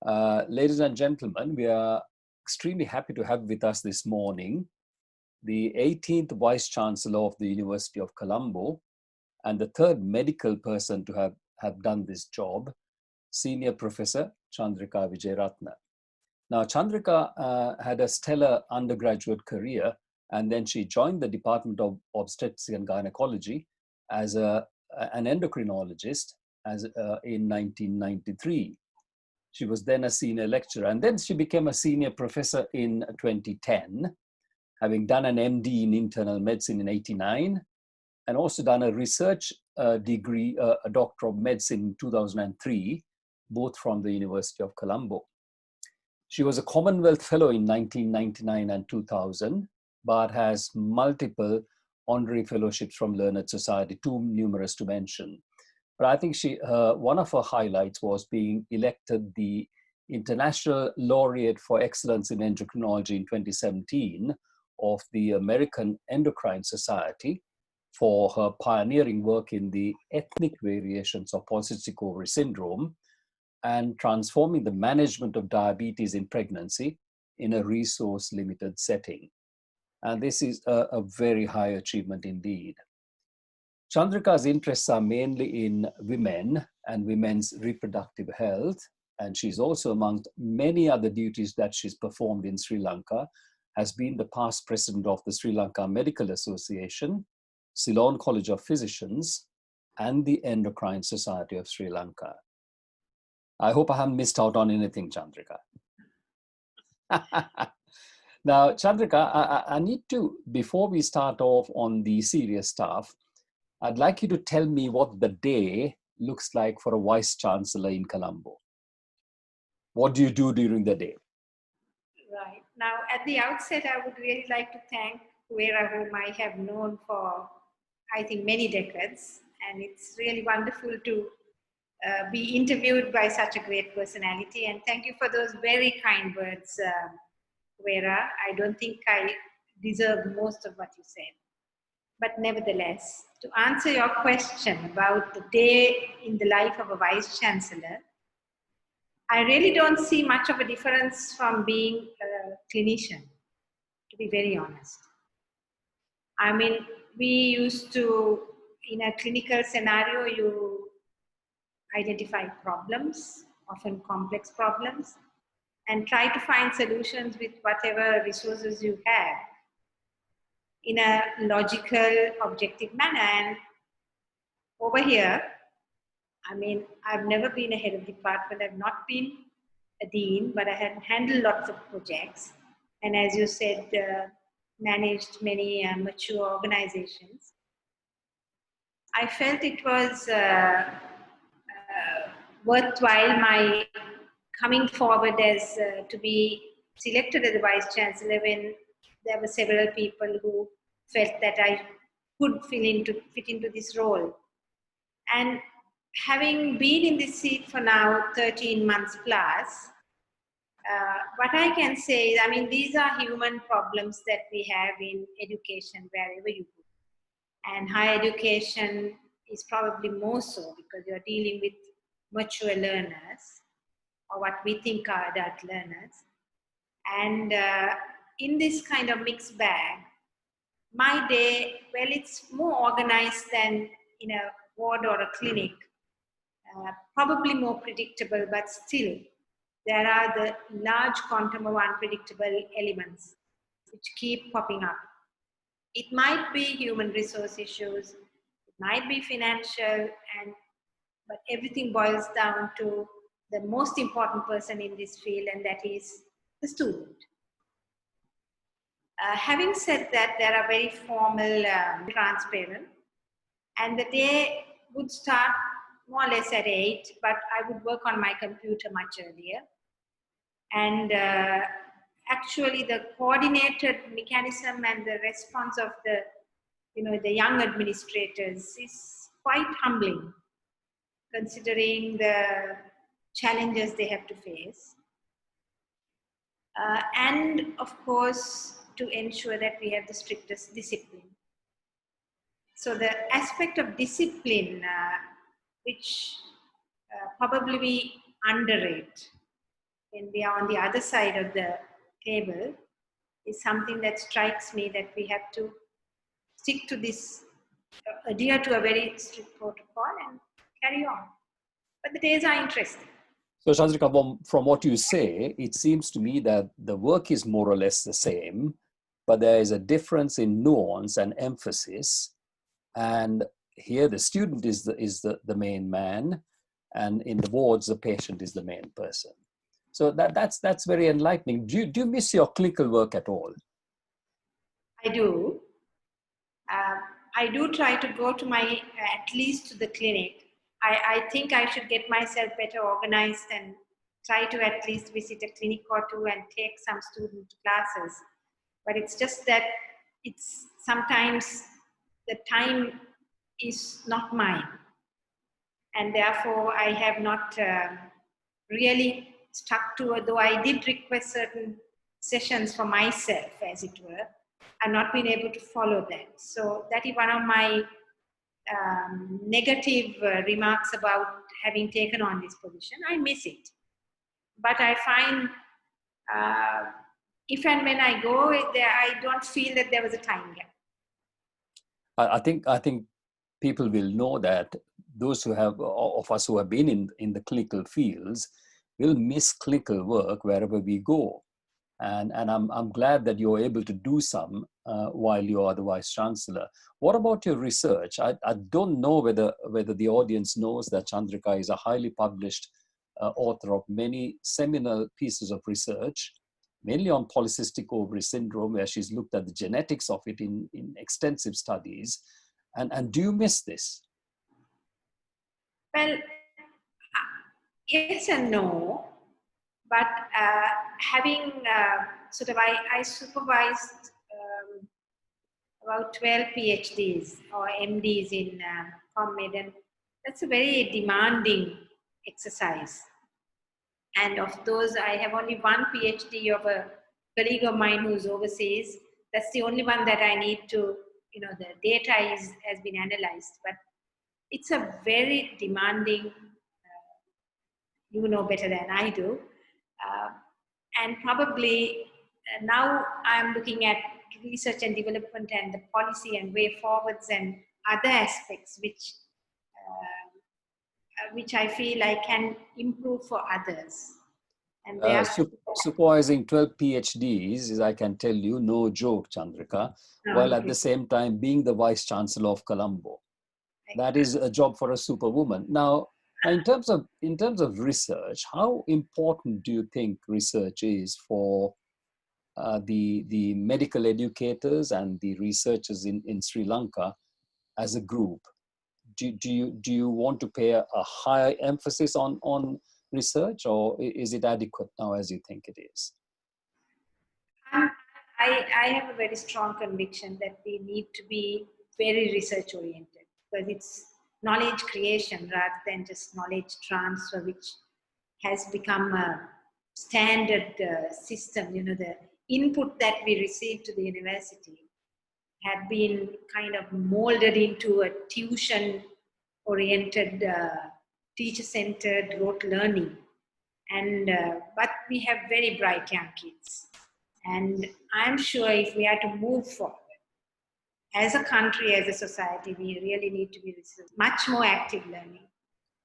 Ladies and gentlemen, we are extremely happy to have with us this morning the 18th Vice Chancellor of the University of Colombo and the third medical person to have done this job, Senior Professor Chandrika Wijerathne. Now, Chandrika had a stellar undergraduate career, and then she joined the Department of Obstetrics and Gynecology as an endocrinologist in 1993. She was then a senior lecturer, and then she became a senior professor in 2010, having done an MD in internal medicine in 89, and also done a research degree, a Doctor of Medicine in 2003, both from the University of Colombo. She was a Commonwealth Fellow in 1999 and 2000, but has multiple honorary fellowships from Learned Society, too numerous to mention. But I think one of her highlights was being elected the International Laureate for Excellence in Endocrinology in 2017 of the American Endocrine Society for her pioneering work in the ethnic variations of polycystic ovary syndrome and transforming the management of diabetes in pregnancy in a resource-limited setting. And this is a very high achievement indeed. Chandrika's interests are mainly in women and women's reproductive health, and she's also, amongst many other duties that she's performed in Sri Lanka, has been the past president of the Sri Lanka Medical Association, Ceylon College of Physicians, and the Endocrine Society of Sri Lanka. I hope I haven't missed out on anything, Chandrika. Now, Chandrika, I need to, before we start off on the serious stuff, I'd like you to tell me what the day looks like for a Vice Chancellor in Colombo. What do you do during the day? Right. Now, at the outset, I would really like to thank Kuvera, whom I have known for, I think, many decades. And it's really wonderful to be interviewed by such a great personality. And thank you for those very kind words, Kuvera. I don't think I deserve most of what you said. But nevertheless, to answer your question about the day in the life of a Vice Chancellor, I really don't see much of a difference from being a clinician, to be very honest. I mean, we used to, in a clinical scenario, you identify problems, often complex problems, and try to find solutions with whatever resources you have in a logical, objective manner. And over here, I mean, I've never been a head of department, I've not been a dean, but I had handled lots of projects. And as you said, managed many mature organizations. I felt it was worthwhile my coming forward as to be selected as the Vice Chancellor when there were several people who felt that I could fit into this role. And having been in this seat for now 13 months plus, what I can say is, I mean, these are human problems that we have in education wherever you go. And higher education is probably more so because you're dealing with mature learners, or what we think are adult learners. And in this kind of mixed bag, my day, well, it's more organized than in a ward or a clinic, probably more predictable, but still there are the large quantum of unpredictable elements which keep popping up. It might be human resource issues, it might be financial, but everything boils down to the most important person in this field, and that is the student. Having said that, there are very formal, transparent, and the day would start more or less at 8, but I would work on my computer much earlier. And actually the coordinated mechanism and the response of the young administrators is quite humbling, considering the challenges they have to face. And of course, to ensure that we have the strictest discipline. So the aspect of discipline, which probably we underrate, when we are on the other side of the table is something that strikes me, that we have to stick to this, adhere to a very strict protocol and carry on. But the days are interesting. So, Chandrika, from what you say, it seems to me that the work is more or less the same, but there is a difference in nuance and emphasis. And here the student is the main man, and in the wards, the patient is the main person. So that's very enlightening. Do you miss your clinical work at all? I do. I do try to go to at least to the clinic. I think I should get myself better organized and try to at least visit a clinic or two and take some student classes. But it's just that it's sometimes the time is not mine. And therefore I have not really stuck to it, though I did request certain sessions for myself, as it were, and not been able to follow them. So that is one of my negative remarks about having taken on this position. I miss it. But I find if and when I go there, I don't feel that there was a time gap. I think people will know that those of us who have been in the clinical fields will miss clinical work wherever we go. And I'm glad that you're able to do some while you are the Vice Chancellor. What about your research? I don't know whether the audience knows that Chandrika is a highly published author of many seminal pieces of research, mainly on polycystic ovary syndrome, where she's looked at the genetics of it in extensive studies. And do you miss this? Well, yes and no. But having I supervised about 12 PhDs or MDs in ComMed, and that's a very demanding exercise. And of those, I have only one PhD of a colleague of mine who's overseas. That's the only one that I need to, the data has been analyzed. But it's a very demanding, you know better than I do. And probably now I'm looking at research and development and the policy and way forwards and other aspects which I feel I can improve for others. And supervising 12 PhDs is, I can tell you, no joke, Chandrika, while at the same time being the Vice Chancellor of Colombo. That is a job for a superwoman. Now, in terms of research, how important do you think research is for the medical educators and the researchers in Sri Lanka as a group? Do you want to pay a higher emphasis on research, or is it adequate now as you think it is? I have a very strong conviction that we need to be very research oriented, because it's knowledge creation rather than just knowledge transfer, which has become a standard system. The input that we receive to the university had been kind of molded into a tuition-oriented, teacher-centered rote learning. And but we have very bright young kids. And I'm sure if we are to move forward, as a country, as a society, we really need to be much more active learning.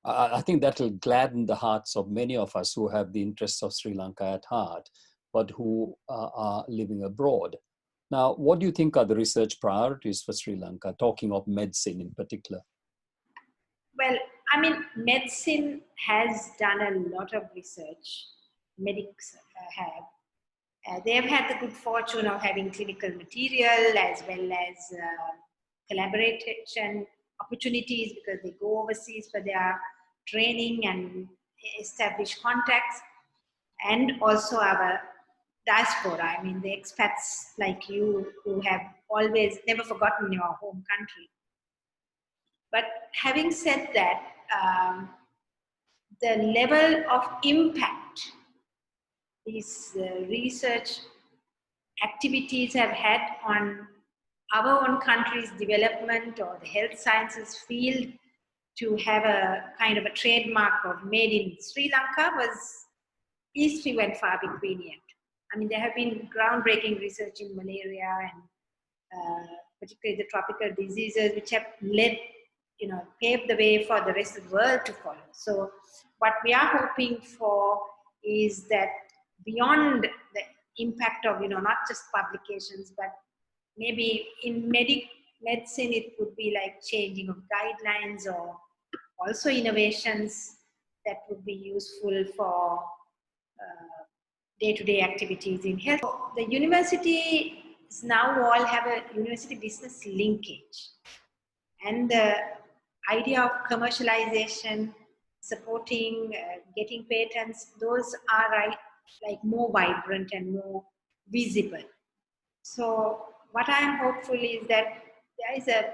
I think that will gladden the hearts of many of us who have the interests of Sri Lanka at heart, but who are living abroad. Now, what do you think are the research priorities for Sri Lanka, talking of medicine in particular? Well, I mean, medicine has done a lot of research. Medics have. They have had the good fortune of having clinical material as well as collaboration opportunities, because they go overseas for their training and establish contacts. And also our diaspora, I mean, the expats like you who have always never forgotten your home country. But having said that, the level of impact these research activities have had on our own country's development or the health sciences field, to have a kind of a trademark of made in Sri Lanka was is few and far between yet. I mean, there have been groundbreaking research in malaria and particularly the tropical diseases, which have led, paved the way for the rest of the world to follow. So what we are hoping for is that beyond the impact of, not just publications, but maybe in medicine, it would be like changing of guidelines or also innovations that would be useful for day-to-day activities in health. So the universities now all have a university business linkage. And the idea of commercialization, supporting, getting patents, those are like more vibrant and more visible. So what I am hopeful is that there is a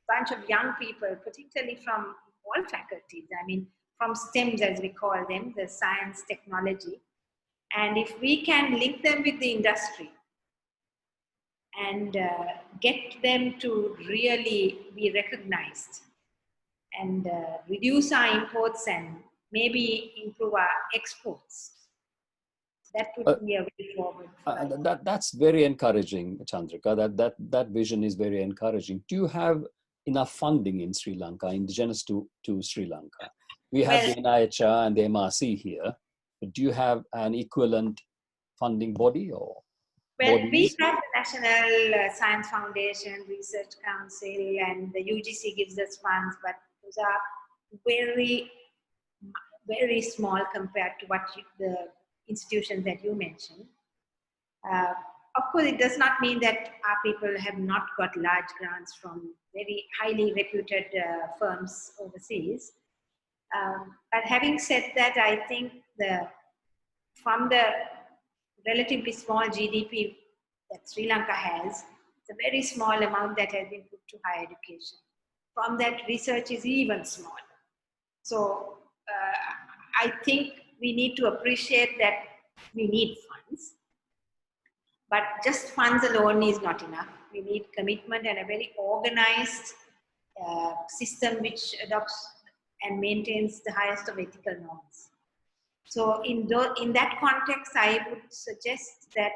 bunch of young people, particularly from all faculties, I mean, from STEMs as we call them, the science, technology. And if we can link them with the industry and get them to really be recognized and reduce our imports and maybe improve our exports, that would be a way forward. That's very encouraging, Chandrika. That vision is very encouraging. Do you have enough funding in Sri Lanka, indigenous to Sri Lanka? We have the NIHR and the MRC here, but do you have an equivalent funding body or? Well, we have the National Science Foundation, Research Council, and the UGC gives us funds, but those are very, very small compared to what the institutions that you mentioned. Of course, it does not mean that our people have not got large grants from very highly reputed firms overseas. But having said that, I think from the relatively small GDP that Sri Lanka has, it's a very small amount that has been put to higher education. From that, research is even smaller. So I think we need to appreciate that we need funds, but just funds alone is not enough. We need commitment and a very organized system which adopts and maintains the highest of ethical norms. So in that context, I would suggest that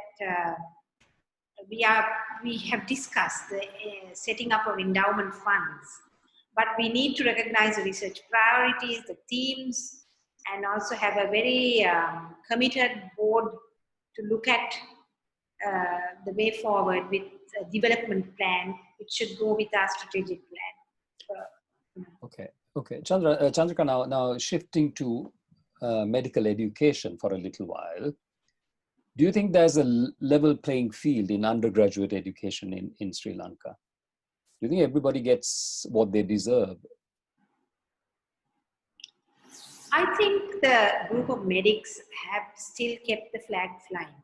we have discussed the setting up of endowment funds, but we need to recognize the research priorities, the themes, and also have a very committed board to look at the way forward with a development plan, which should go with our strategic plan. Okay. Chandrika, now shifting to medical education for a little while. Do you think there's a level playing field in undergraduate education in Sri Lanka? Do you think everybody gets what they deserve? I think the group of medics have still kept the flag flying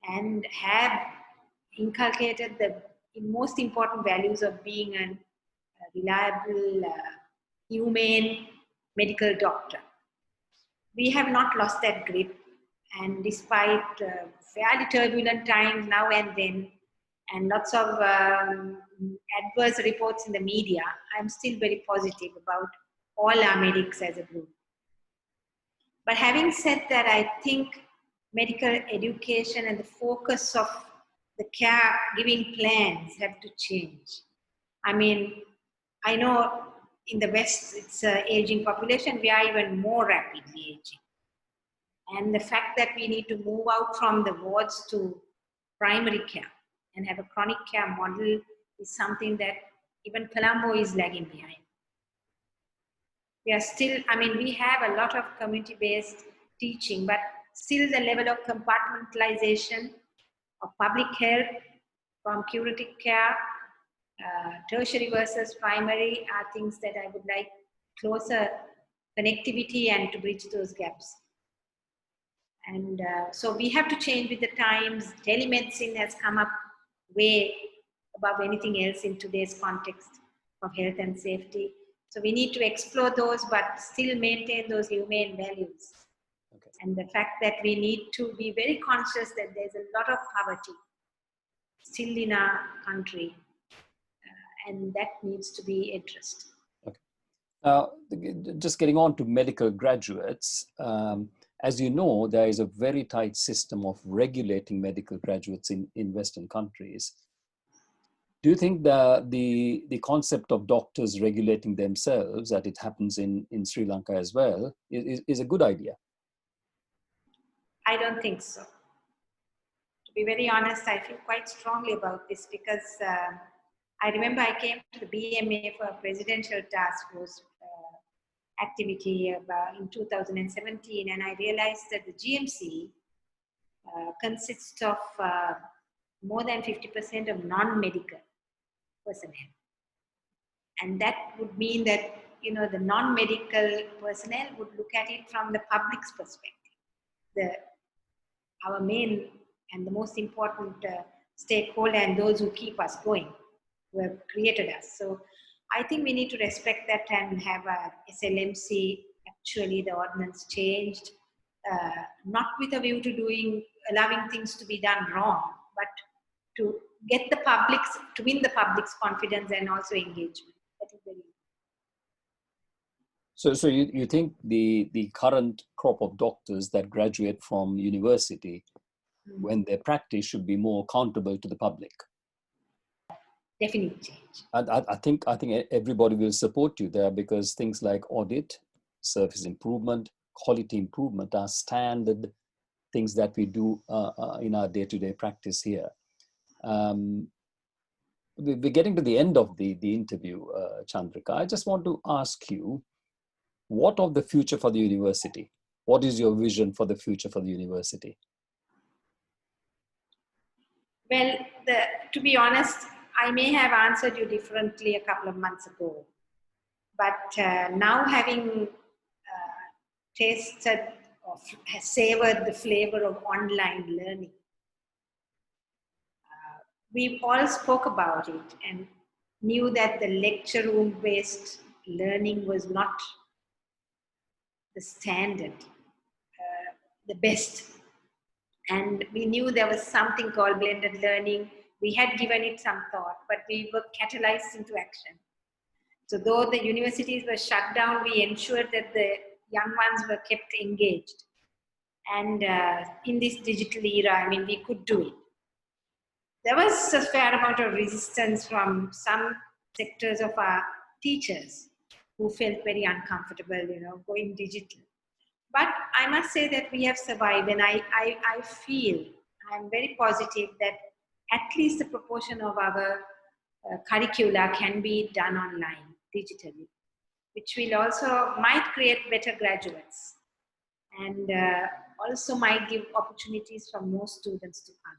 and have inculcated the most important values of being a reliable, humane medical doctor. We have not lost that grip, and despite fairly turbulent times now and then, and lots of adverse reports in the media, I'm still very positive about all our medics as a group. But having said that, I think medical education and the focus of the care-giving plans have to change. I mean, I know in the West, it's an aging population. We are even more rapidly aging. And the fact that we need to move out from the wards to primary care and have a chronic care model is something that even Colombo is lagging behind. We are still, we have a lot of community-based teaching, but still the level of compartmentalization of public health from curative care, tertiary versus primary are things that I would like closer connectivity and to bridge those gaps. And so we have to change with the times. Telemedicine has come up way above anything else in today's context of health and safety. So we need to explore those, but still maintain those humane values. Okay. And the fact that we need to be very conscious that there's a lot of poverty still in our country, and that needs to be addressed. Okay. Now, just getting on to medical graduates, As you know, there is a very tight system of regulating medical graduates in Western countries. Do you think the concept of doctors regulating themselves, that it happens in Sri Lanka as well, is a good idea? I don't think so. To be very honest, I feel quite strongly about this because I remember I came to the BMA for a presidential task force activity in 2017, and I realized that the GMC consists of more than 50% of non-medical personnel. And that would mean that, you know, the non-medical personnel would look at it from the public's perspective. Our main and the most important stakeholder and those who keep us going, who have created us. So I think we need to respect that and have a SLMC, actually the ordinance changed, not with a view to allowing things to be done wrong, but to get the public's, to win the public's confidence and also engagement. That is very important. So you think the current crop of doctors that graduate from university, when they practice, should be more accountable to the public? Definitely change. And I think everybody will support you there, because things like audit, service improvement, quality improvement are standard things that we do in our day-to-day practice here. We're getting to the end of the interview, Chandrika. I just want to ask you, what of the future for the university? What is your vision for the future for the university? Well, to be honest, I may have answered you differently a couple of months ago. But now having tasted or savored the flavor of online learning, we all spoke about it and knew that the lecture room based learning was not the standard, the best. And we knew there was something called blended learning. We had given it some thought, but we were catalyzed into action. So though the universities were shut down, we ensured that the young ones were kept engaged. And in this digital era, I mean, we could do it. There was a fair amount of resistance from some sectors of our teachers who felt very uncomfortable, you know, going digital. But I must say that we have survived, and I feel, I'm very positive that at least the proportion of our curricula can be done online, digitally, which will also might create better graduates and also might give opportunities for more students to come.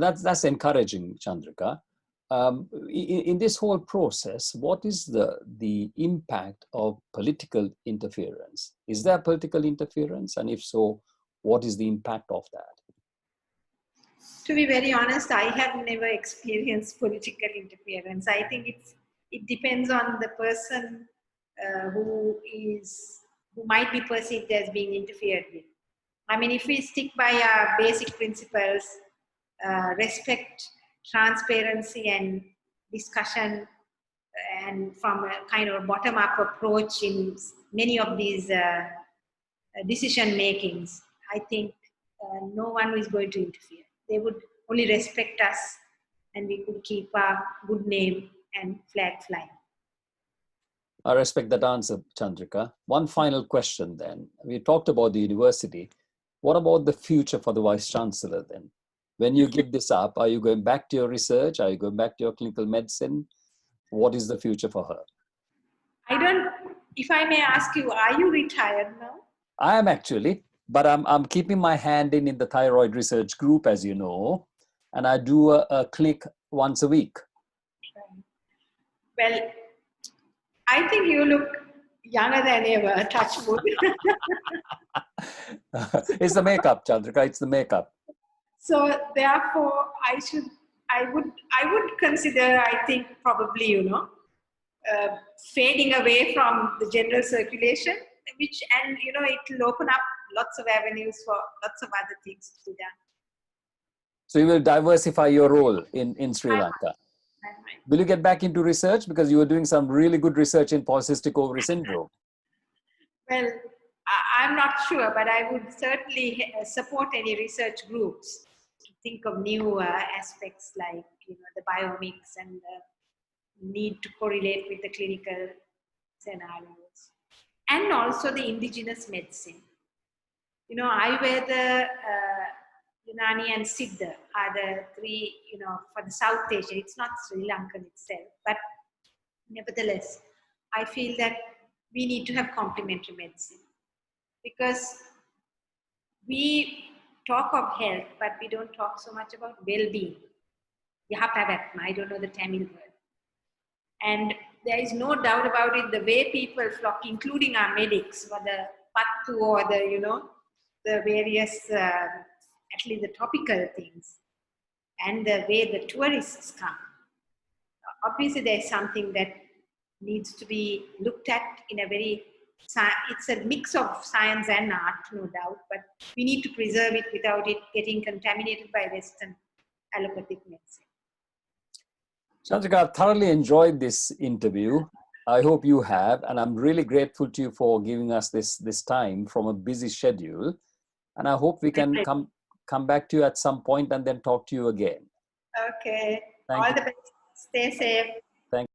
That's encouraging, Chandrika. In this whole process, what is the impact of political interference? Is there political interference? And if so, what is the impact of that? To be very honest, I have never experienced political interference. I think it depends on the person who might be perceived as being interfered with. I mean, if we stick by our basic principles, respect, transparency and discussion, and from a kind of a bottom-up approach in many of these decision makings, I think no one is going to interfere. They would only respect us, and we could keep our good name and flag flying. I respect that answer, Chandrika. One final question then. We talked about the university. What about the future for the Vice Chancellor then? When you give this up, are you going back to your research? Are you going back to your clinical medicine? What is the future for her? If I may ask you, are you retired now? I am actually, but I'm keeping my hand in the thyroid research group, as you know, and I do a clinic once a week. Well, I think you look younger than ever, touch wood. It's the makeup, Chandrika, it's the makeup. So therefore, I would consider, I think, probably, you know, fading away from the general circulation, and you know, it will open up lots of avenues for lots of other things to be done. So you will diversify your role in Sri Lanka. Will you get back into research, because you were doing some really good research in polycystic ovary syndrome? Well, I'm not sure, but I would certainly support any research groups to think of new aspects like the biomics and the need to correlate with the clinical scenarios, and also the indigenous medicine. Ayurveda, Unani, and Siddha are the three. For the South Asia, it's not Sri Lankan itself, but nevertheless, I feel that we need to have complementary medicine, because we talk of health, but we don't talk so much about well-being. Yahapavatma, I don't know the Tamil word. And there is no doubt about it, the way people flock, including our medics, for the pattu or the various, at least the topical things, and the way the tourists come. Obviously, there's something that needs to be looked at in a very, it's a mix of science and art, no doubt, but we need to preserve it without it getting contaminated by Western allopathic medicine. Chandrika, I've thoroughly enjoyed this interview. I hope you have, and I'm really grateful to you for giving us this time from a busy schedule. And I hope we can come back to you at some point and then talk to you again. Okay. Thank All you. the best. Stay safe. Thank